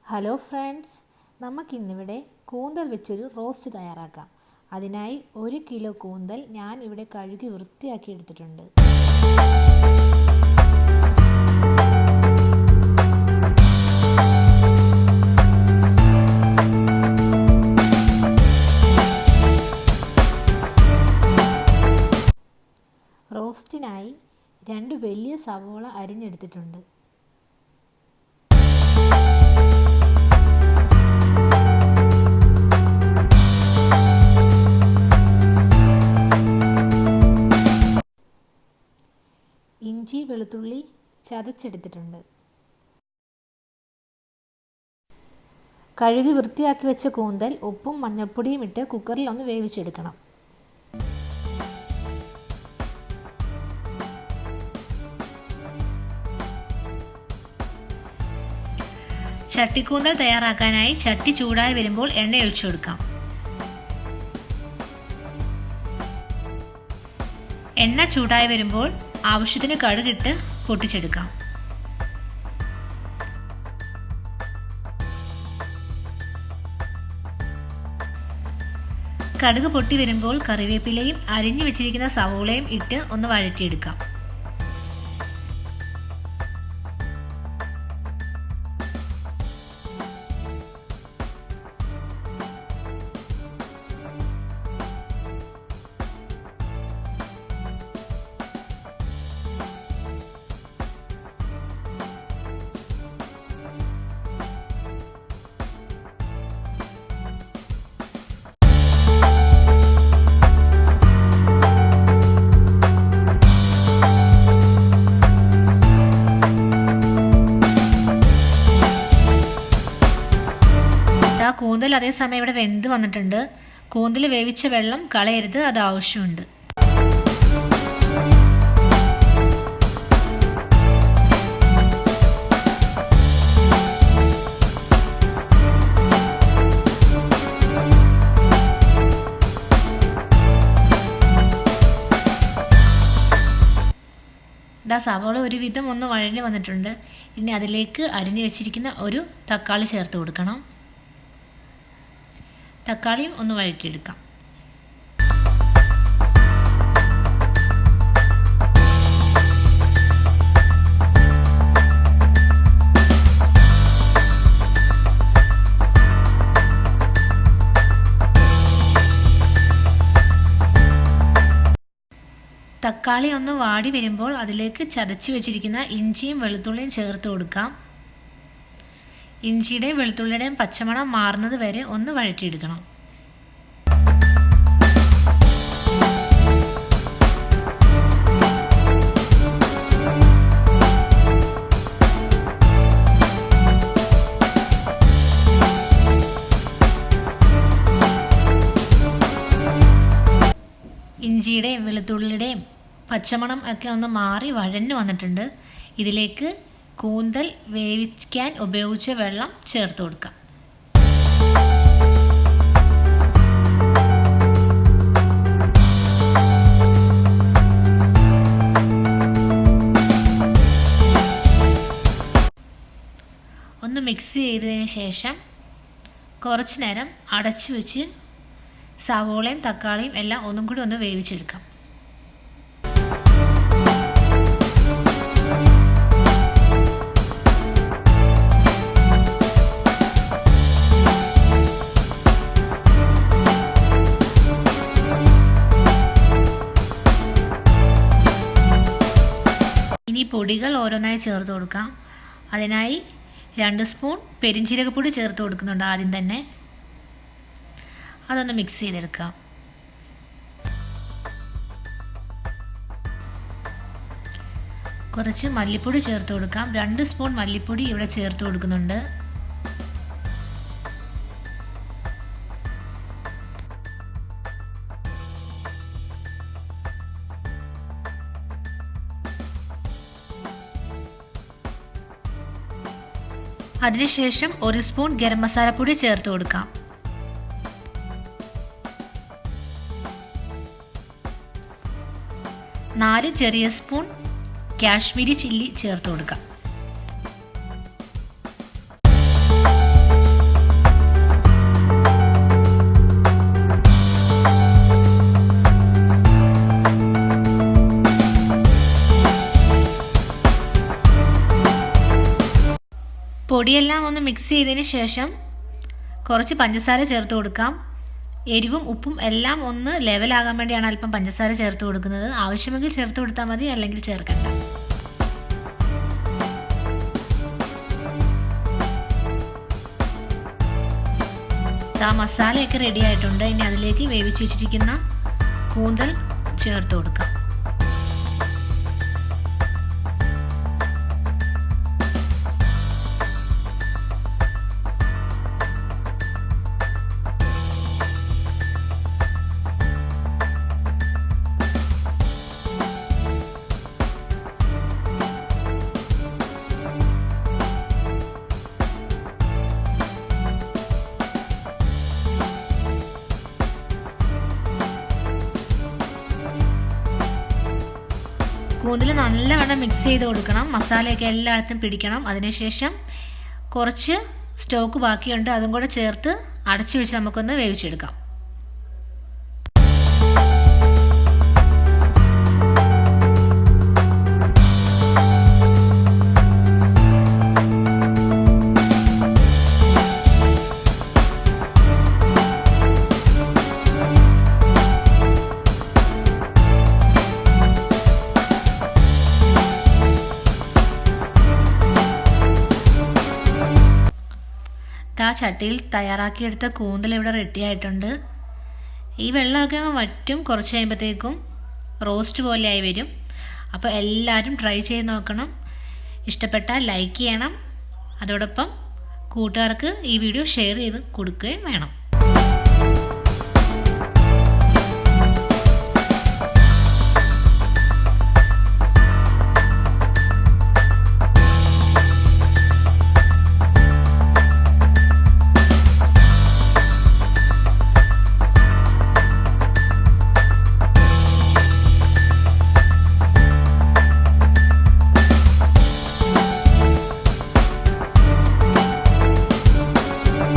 Hello friends, നമുക്കിന്നിവിടെ കൂന്തൽ വെച്ചൊരു roast തയ്യാറാക്കാം. അതിനായി 1 കിലോ കൂന്തൽ ഞാൻ ഇവിടെ കഴുകി വൃത്തിയാക്കി എടുത്തിട്ടുണ്ട്. റോസ്റ്റിനായി 2 വലിയ സവോള അരിഞ്ഞെടുത്തിട്ടുണ്ട്. ഇഞ്ചി വെളുത്തുള്ളി ചതച്ചെടുത്തിട്ടുണ്ട്. കഴുകി വൃത്തിയാക്കി വെച്ച കൂന്തൽ ഉപ്പും മഞ്ഞൾപ്പൊടിയും ഇട്ട് കുക്കറിൽ ഒന്ന് വേവിച്ചെടുക്കണം. ചട്ടിക്കൂന്തൽ തയ്യാറാക്കാനായി ചട്ടി ചൂടായി വരുമ്പോൾ എണ്ണ ഒഴിച്ചു കൊടുക്കാം. എണ്ണ ചൂടായി വരുമ്പോൾ ആവശ്യത്തിന് കടുകിട്ട് പൊട്ടിച്ചെടുക്കാം. കടുക് പൊട്ടി വരുമ്പോൾ കറിവേപ്പിലയും അരിഞ്ഞു വെച്ചിരിക്കുന്ന സവോളയും ഇട്ട് ഒന്ന് വഴറ്റിയെടുക്കാം. കൂന്തൽ അതേസമയം ഇവിടെ വെന്ത് വന്നിട്ടുണ്ട്. കൂന്തൽ വേവിച്ച വെള്ളം കളയരുത്, അത് ആവശ്യമുണ്ട്. സവാള ഒരുവിധം ഒന്ന് വഴഞ്ഞു വന്നിട്ടുണ്ട്. ഇനി അതിലേക്ക് അരിഞ്ഞു വെച്ചിരിക്കുന്ന ഒരു തക്കാളി ചേർത്ത് കൊടുക്കണം. തക്കാളിയും ഒന്ന് വഴറ്റിയെടുക്കാം. തക്കാളി ഒന്ന് വാടി വരുമ്പോൾ അതിലേക്ക് ചതച്ച് വെച്ചിരിക്കുന്ന ഇഞ്ചിയും വെളുത്തുള്ളിയും ചേർത്ത് കൊടുക്കാം. ഇഞ്ചിയുടെയും വെളുത്തുള്ളിയുടെയും പച്ചമണം മാറുന്നത് വരെ ഒന്ന് വഴറ്റിയെടുക്കണം. ഇഞ്ചിയുടെയും വെളുത്തുള്ളിയുടെയും പച്ചമണം ഒക്കെ ഒന്ന് മാറി വഴഞ്ഞു വന്നിട്ടുണ്ട്. ഇതിലേക്ക് കൂന്തൽ വേവിക്കാൻ ഉപയോഗിച്ച വെള്ളം ചേർത്ത് കൊടുക്കാം. ഒന്ന് മിക്സ് ചെയ്തതിന് ശേഷം കുറച്ച് നേരം അടച്ചു വെച്ച് സവോളയും തക്കാളിയും എല്ലാം ഒന്നും കൂടി ഒന്ന് വേവിച്ചെടുക്കാം. ഇനി പൊടികൾ ഓരോന്നായി ചേർത്ത് കൊടുക്കാം. അതിനായി 2 സ്പൂൺ പെരിഞ്ജീരകപ്പൊടി ചേർത്ത് കൊടുക്കുന്നുണ്ട്. ആദ്യം തന്നെ അതൊന്ന് മിക്സ് ചെയ്തെടുക്കാം. കുറച്ച് മല്ലിപ്പൊടി ചേർത്ത് കൊടുക്കാം. 2 സ്പൂൺ മല്ലിപ്പൊടി ഇവിടെ ചേർത്ത് കൊടുക്കുന്നുണ്ട്. അതിനുശേഷം 1 സ്പൂൺ ഗരം മസാലപ്പൊടി ചേർത്ത് കൊടുക്കാം. നാല് ചെറിയ സ്പൂൺ കാശ്മീരി ചില്ലി ചേർത്ത് കൊടുക്കാം. പൊടിയെല്ലാം ഒന്ന് മിക്സ് ചെയ്തതിന് ശേഷം കുറച്ച് പഞ്ചസാര ചേർത്ത് കൊടുക്കാം. എരിവും ഉപ്പും എല്ലാം ഒന്ന് ലെവലാകാൻ വേണ്ടിയാണ് അല്പം പഞ്ചസാര ചേർത്ത് കൊടുക്കുന്നത്. ആവശ്യമെങ്കിൽ ചേർത്ത് കൊടുത്താൽ മതി, അല്ലെങ്കിൽ ചേർക്കണ്ട. മസാലയൊക്കെ റെഡി ആയിട്ടുണ്ട്. ഇനി അതിലേക്ക് വേവിച്ച് വെച്ചിരിക്കുന്ന കൂന്തൽ ചേർത്ത് കൊടുക്കാം. കൂന്തൽ നല്ലവണ്ണം മിക്സ് ചെയ്ത് കൊടുക്കണം. മസാലയൊക്കെ എല്ലായിടത്തും പിടിക്കണം. അതിനുശേഷം കുറച്ച് സ്റ്റോക്ക് ബാക്കിയുണ്ട്, അതും കൂടെ ചേർത്ത് അടച്ചു വെച്ച് നമുക്കൊന്ന് വേവിച്ചെടുക്കാം. ചട്ടിയിൽ തയ്യാറാക്കിയെടുത്ത കൂന്തൽ ഇവിടെ റെഡി ആയിട്ടുണ്ട്. ഈ വെള്ളമൊക്കെ വറ്റും, കുറച്ച് കഴിയുമ്പോഴത്തേക്കും റോസ്റ്റ് പോലെ ആയി വരും. അപ്പോൾ എല്ലാവരും ട്രൈ ചെയ്ത് നോക്കണം. ഇഷ്ടപ്പെട്ടാൽ ലൈക്ക് ചെയ്യണം. അതോടൊപ്പം കൂട്ടുകാർക്ക് ഈ വീഡിയോ ഷെയർ ചെയ്ത് കൊടുക്കുകയും വേണം.